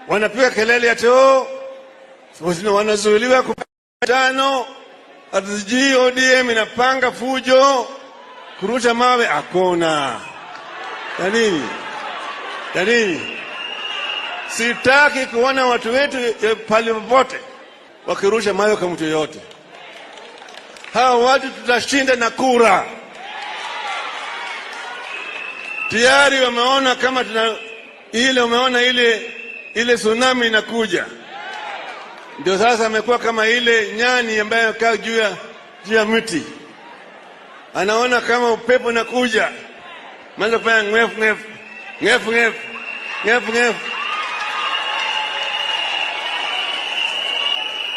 wanapiga kelele ati wanazuiliwa kupatano, ati ODM inapanga fujo, kurusha mawe. Hakuna. Ya nini? Sitaki kuona watu wetu pale popote wakirusha mawe kwa mtu yote. Hawa watu tutashinda na kura. Tayari wameona kama umeona ile tsunami inakuja. Ndio sasa amekuwa kama ile nyani ambaye kaa juu ya mti. Anaona kama upepo unakuja. Mwanzo kufanya ngef ngef ngef ngef ngef ngef.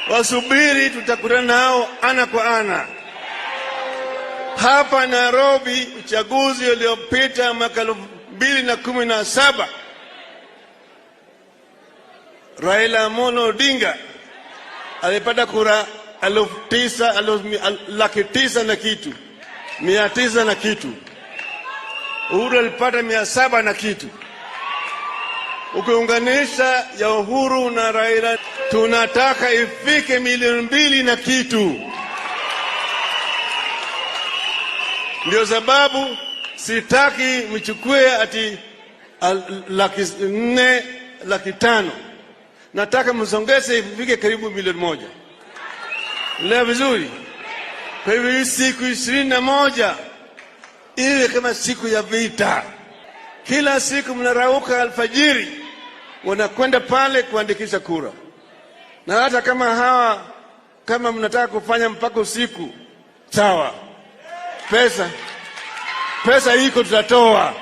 Wasubiri, tutakutana nao ana kwa ana. Hapa Nairobi, uchaguzi uliopita mwaka 2017, Raila Amolo Odinga alipata kura 9,900 na kitu, 900 na kitu. Uhuru alipata 700 na kitu. Ukiunganisha ya Uhuru na Raila, tunataka ifike 2,000,000 na kitu. Ndio sababu sitaki mchukue ati 400,000, 500,000. Nataka msongeze ifike karibu 1,000,000. Leo vizuri. Kwa hivyo siku 21 iwe kama siku ya vita. Kila siku mnarauka alfajiri, wanakwenda pale kuandikisha kura. Na hata kama mnataka kufanya mpaka usiku, sawa. Pesa iko tutatoa.